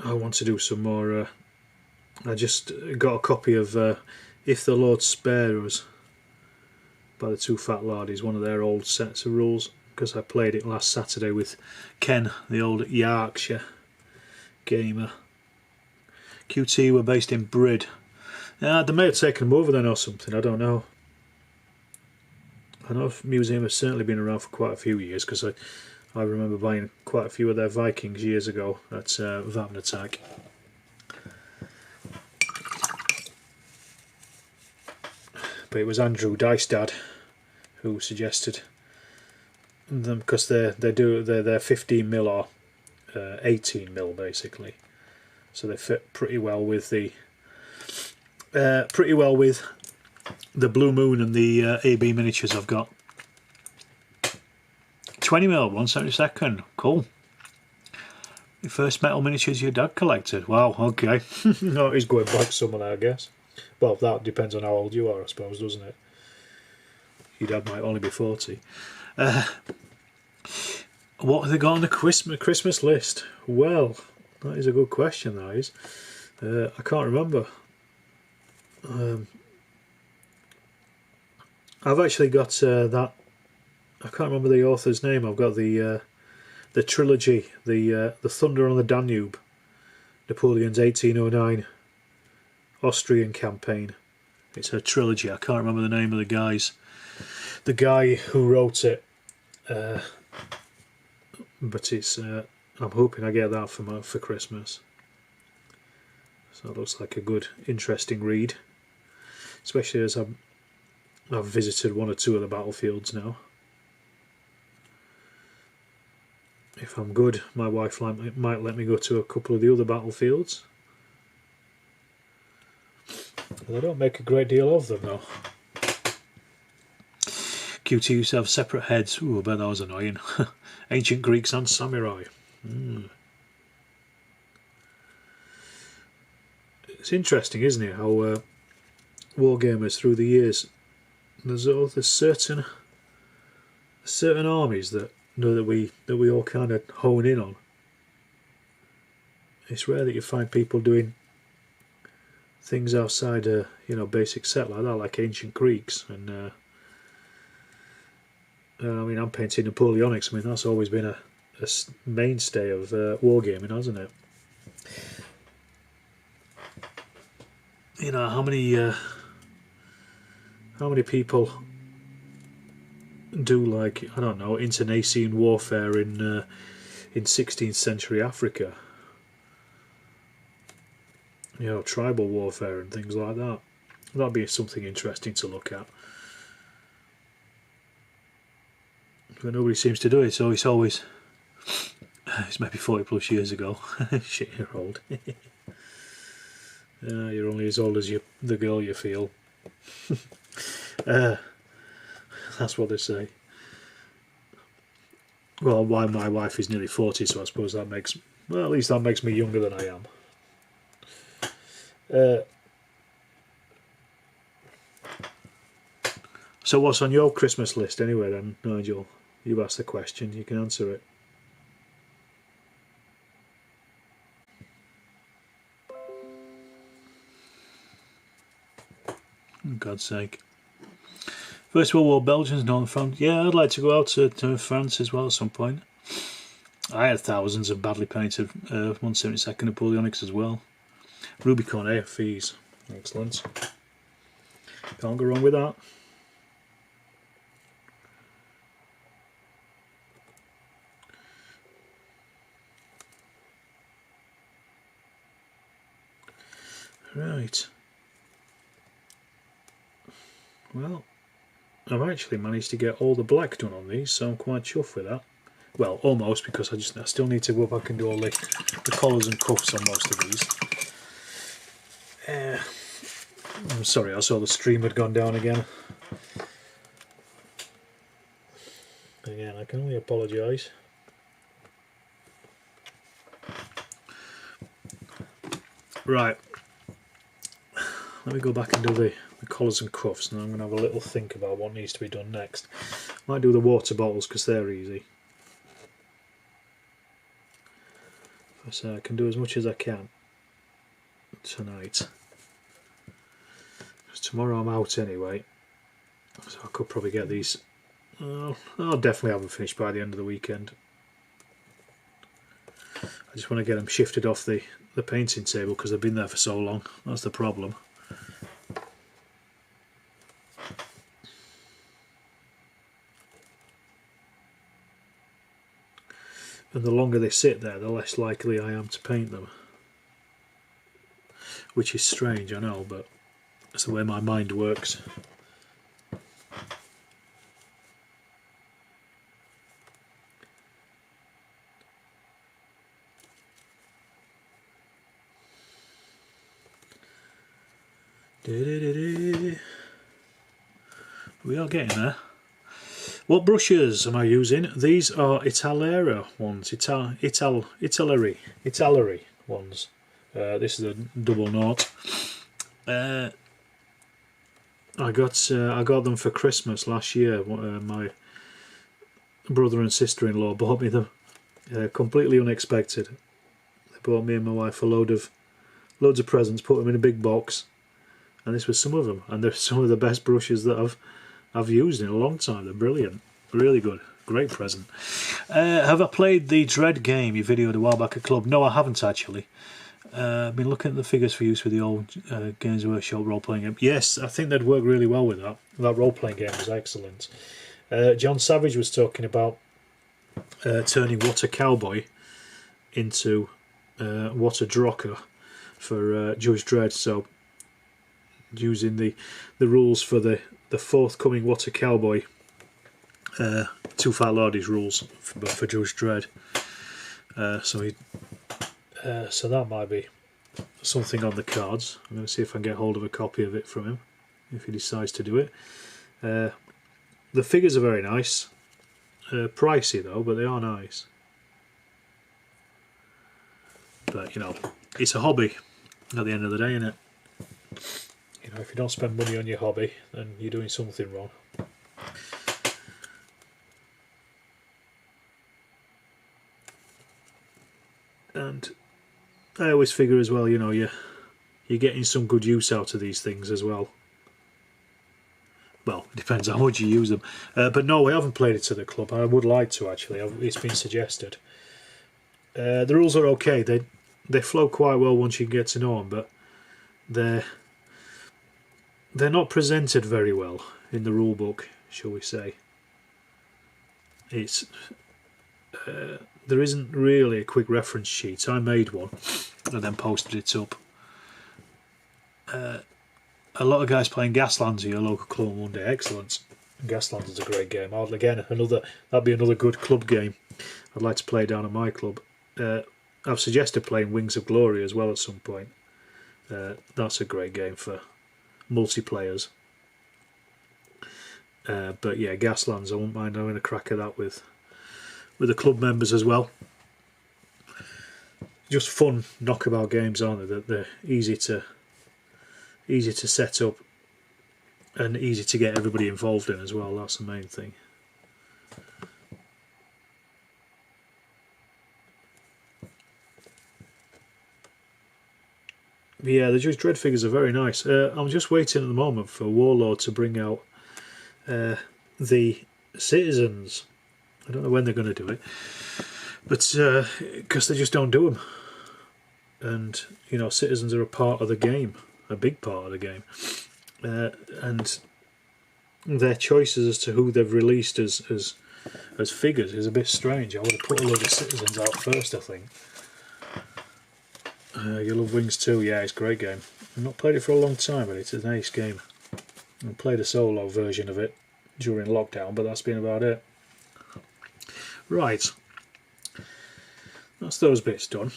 I want to do some more. I just got a copy of If the Lord Spare Us by the Two Fat Lardies, one of their old sets of rules, because I played it last Saturday with Ken, the old Yorkshire gamer. QT were based in Brid. Yeah, they may have taken them over then or something, I don't know. I know the museum has certainly been around for quite a few years, because I remember buying quite a few of their Vikings years ago at Vapnatak. But it was Andrew Dystad who suggested them, because they're 15mm or 18mm basically, so they fit pretty well with the Blue Moon and the AB miniatures I've got. 20mm, 1/72. Cool. Your first metal miniatures your dad collected. Wow, okay. No, he's going back somewhere, I guess. Well, that depends on how old you are, I suppose, doesn't it? Your dad might only be 40. What have they got on the Christmas list? Well, that is a good question, that is. I can't remember. I've actually got that. I can't remember the author's name. I've got the trilogy, the Thunder on the Danube, Napoleon's 1809 Austrian campaign. It's a trilogy. I can't remember the name of the guy who wrote it, but it's. I'm hoping I get that for Christmas. So it looks like a good, interesting read, especially as I've visited 1 or 2 of the battlefields now. If I'm good, my wife might let me go to a couple of the other battlefields. Well, I don't make a great deal of them though. QT used to have separate heads. Ooh, I bet that was annoying. Ancient Greeks and samurai. It's interesting, isn't it, how wargamers through the years, there's certain armies that we all kind of hone in on. It's rare that you find people doing things outside basic set like that, like Ancient Greeks. And I mean, I'm painting Napoleonics. I mean, that's always been a mainstay of wargaming, hasn't it? You know, how many people do, like, I don't know, internecine warfare in 16th century Africa? You know, tribal warfare and things like that. That'd be something interesting to look at. But nobody seems to do it, so it's always It's maybe 40 plus years ago. Shit, you're old. You're only as old as the girl you feel. That's what they say. Well, my wife is nearly 40, so I suppose that makes, well, at least that makes me younger than I am. So what's on your Christmas list anyway then, Nigel? You asked the question, you can answer it. For God's sake. First World War, Belgians, Northern France. Yeah, I'd like to go out to France as well at some point. I had thousands of badly painted 1/72 Napoleonics as well. Rubicon AFVs. Excellent. Can't go wrong with that. Right. Well, I've actually managed to get all the black done on these, so I'm quite chuffed with that. Well, almost, because I still need to go back and do all the collars and cuffs on most of these. I'm sorry, I saw the stream had gone down again. Again, I can only apologise. Right. Let me go back and do the collars and cuffs, and I'm going to have a little think about what needs to be done next. Might do the water bottles because they're easy. So I can do as much as I can tonight. Because tomorrow I'm out anyway, so I could probably get these. I'll definitely have them finished by the end of the weekend. I just want to get them shifted off the painting table because they've been there for so long. That's the problem. And the longer they sit there, the less likely I am to paint them. Which is strange, I know, but that's the way my mind works. We are getting there. What brushes am I using? These are Italera ones, Italeri ones. This is a double knot. I got them for Christmas last year. My brother and sister-in-law bought me them. Completely unexpected. They bought me and my wife loads of presents, put them in a big box, and this was some of them. And they're some of the best brushes that I've used in a long time. They're brilliant, really good, great present. Have I played the Dread game you videoed a while back at Club? No, I haven't actually. I've been looking at the figures for use with the old Games Workshop role-playing game. Yes, I think they'd work really well with that. That role-playing game was excellent. John Savage was talking about turning What a Cowboy into What a Drocker for Judge Dredd. So using the rules for the forthcoming What a Cowboy, Too Fat Lardy's rules for Judge Dredd. So that might be something on the cards. I'm going to see if I can get hold of a copy of it from him, if he decides to do it. The figures are very nice. Pricey though, but they are nice. But you know, it's a hobby at the end of the day, isn't it? You know, if you don't spend money on your hobby, then you're doing something wrong. And I always figure as well, you know, you're getting some good use out of these things as well. Well, it depends how much you use them. But no, I haven't played it to the club. I would like to actually. It's been suggested. The rules are okay. They flow quite well once you get to know them, but they're not presented very well in the rule book, shall we say. It's there isn't really a quick reference sheet. I made one and then posted it up. A lot of guys playing Gaslands at your local club one day. Excellent. Gaslands is a great game. That'd be another good club game. I'd like to play down at my club. I've suggested playing Wings of Glory as well at some point. That's a great game for multiplayers. But yeah, Gaslands, I wouldn't mind having a crack at that with the club members as well. Just fun knockabout games, aren't they? They're easy to set up and easy to get everybody involved in as well. That's the main thing. But yeah, the Judge Dredd figures are very nice. I'm just waiting at the moment for Warlord to bring out the Citizens. I don't know when they're going to do it, but because they just don't do them. And you know, Citizens are a part of the game, a big part of the game, and their choices as to who they've released as figures is a bit strange. I would have put a load of Citizens out first, I think. You love Wings too? Yeah, it's a great game. I've not played it for a long time, but it's an ace game. I played a solo version of it during lockdown, but that's been about it. Right, that's those bits done.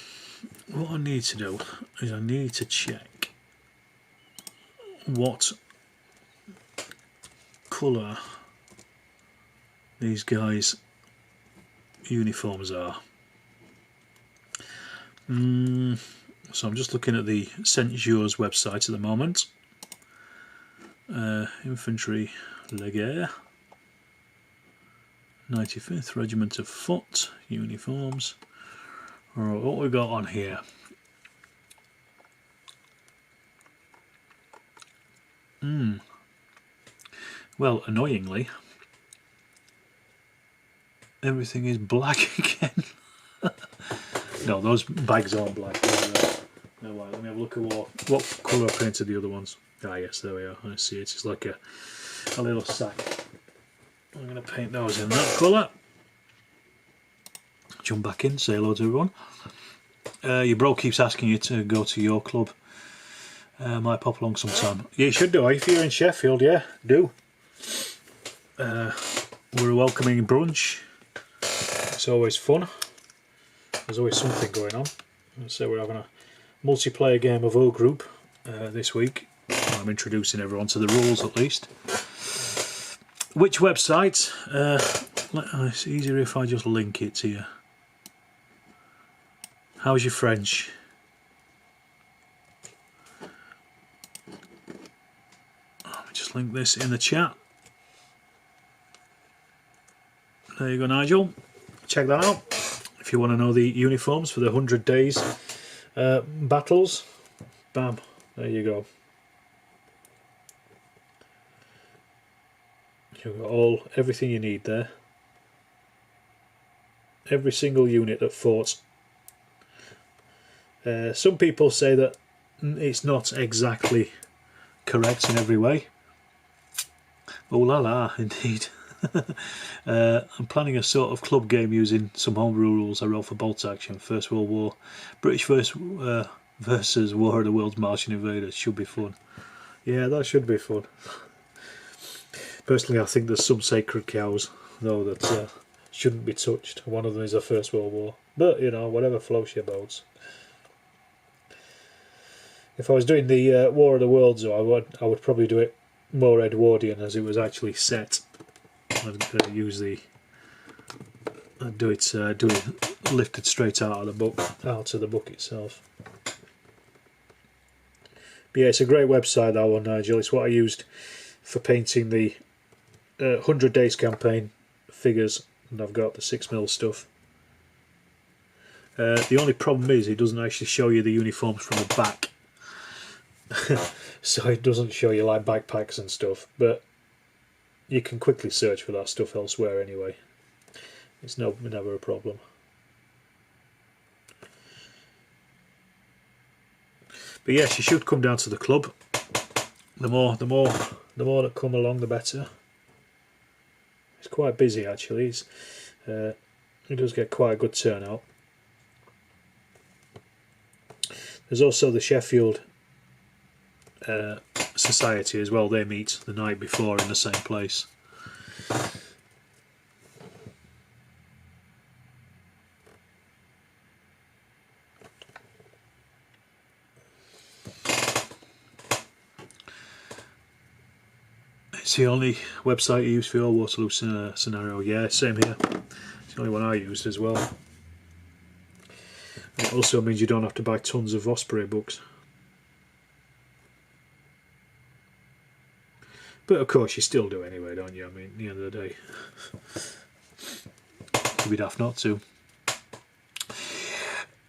What I need to do is I need to check what colour these guys' uniforms are. So I'm just looking at the Saint Jour's website at the moment. Infantry Leger, 95th Regiment of Foot uniforms. Alright, what we got on here? Well, annoyingly, everything is black again. No, those bags aren't black. No, right, let me have a look at what colour I painted the other ones. Ah, yes, there we are. I see it. It's like a little sack. I'm going to paint those in that colour. Jump back in, say hello to everyone. Your bro keeps asking you to go to your club. Might pop along sometime. Yeah, you should do. If you're in Sheffield, yeah, do. We're a welcoming brunch. It's always fun. There's always something going on. So we're having a multiplayer game of O Group this week. I'm introducing everyone to the rules at least. Which website? It's easier if I just link it to you. How's your French? Let me just link this in the chat. There you go, Nigel. Check that out. If you want to know the uniforms for the 100 days battles, bam, there you go. You've got everything you need there. Every single unit that fought. Some people say that it's not exactly correct in every way. Oh la la, indeed. I'm planning a sort of club game using some homebrew rules I wrote for Bolt Action. First World War, British versus War of the World's Martian Invaders. Should be fun. Yeah, that should be fun. Personally, I think there's some sacred cows though that shouldn't be touched. One of them is the First World War. But you know, whatever floats your boats. If I was doing the War of the Worlds, though, I would probably do it more Edwardian, as it was actually set. I'd use do it lifted straight out of the book, out of the book itself. But yeah, it's a great website, that one, Nigel. It's what I used for painting the 100 Days campaign figures, and I've got the 6mm stuff. The only problem is it doesn't actually show you the uniforms from the back. So it doesn't show you like backpacks and stuff, but you can quickly search for that stuff elsewhere anyway. It's never a problem. But yes, you should come down to the club. The more that come along, the better. It's quite busy actually. It does get quite a good turnout. There's also the Sheffield Society as well. They meet the night before in the same place. It's the only website you use for your Waterloo scenario. Yeah, same here. It's the only one I used as well. And it also means you don't have to buy tons of Osprey books. But of course you still do anyway, don't you? I mean, at the end of the day, you'd be daft not to.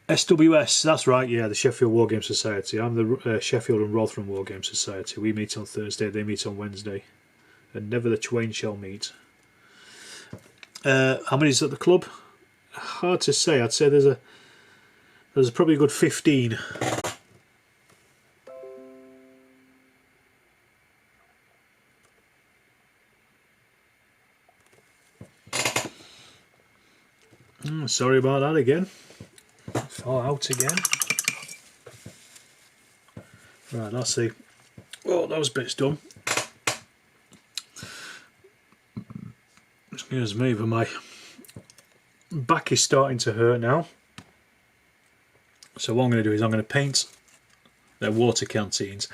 SWS, that's right, yeah, the Sheffield Wargame Society. I'm the Sheffield and Rotherham Wargame Society. We meet on Thursday, they meet on Wednesday. And never the twain shall meet. How many is at the club? Hard to say. I'd say there's probably a good 15. Sorry about that again. Fell out again. Right, let's see. Oh, those bits done. Excuse me, but my back is starting to hurt now. So what I'm going to do is I'm going to paint their water canteens.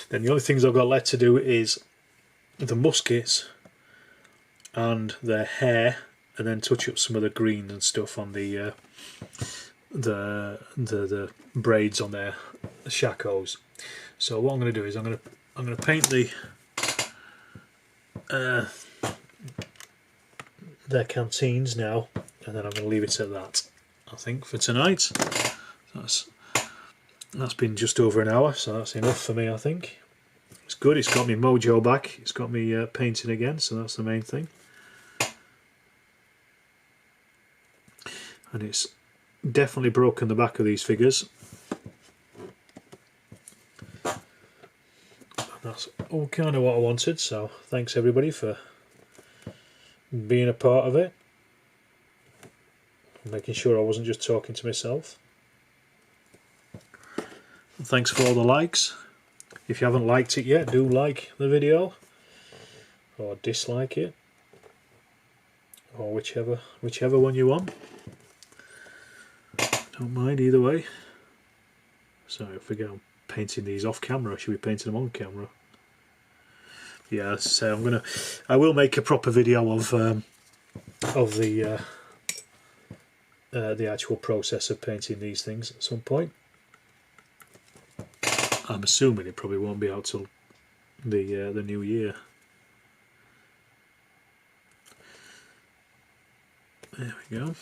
Then the only things I've got left to do is the muskets and their hair, and then touch up some of the green and stuff on the braids on their shakos. So what I'm going to do is I'm going to paint their canteens now, and then I'm going to leave it at that, I think, for tonight. That's been just over an hour, so that's enough for me, I think. It's good, it's got me mojo back, it's got me painting again, so that's the main thing. And it's definitely broken the back of these figures. And that's all kind of what I wanted, so thanks everybody for being a part of it. Making sure I wasn't just talking to myself. And thanks for all the likes. If you haven't liked it yet, do like the video. Or dislike it. Or whichever one you want. Don't mind either way. Sorry, I forget I'm painting these off camera. I should be painting them on camera. Yeah, so I will make a proper video of the actual process of painting these things at some point. I'm assuming it probably won't be out till the new year. There we go.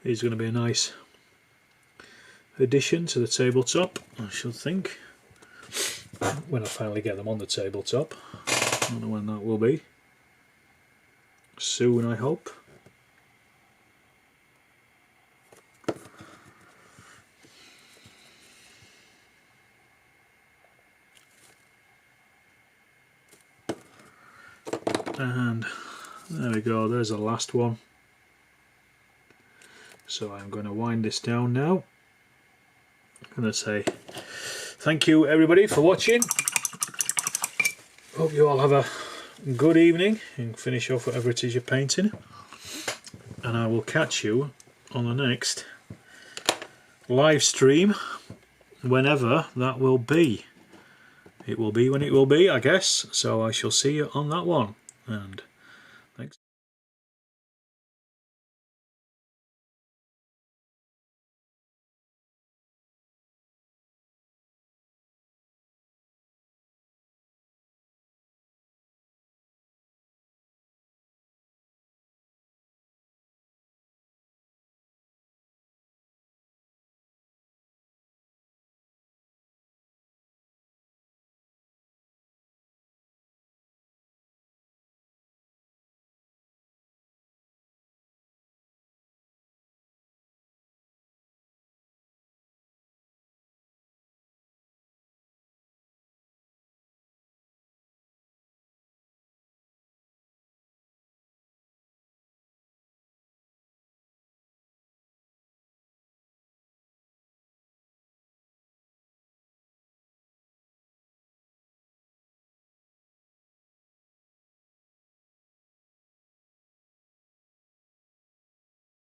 Is going to be a nice addition to the tabletop, I should think, when I finally get them on the tabletop. I don't know when that will be. Soon, I hope. And there we go, there's the last one. So I'm going to wind this down now. I'm going to say thank you everybody for watching. Hope you all have a good evening and finish off whatever it is you're painting. And I will catch you on the next live stream, whenever that will be. It will be when it will be, I guess. So I shall see you on that one. And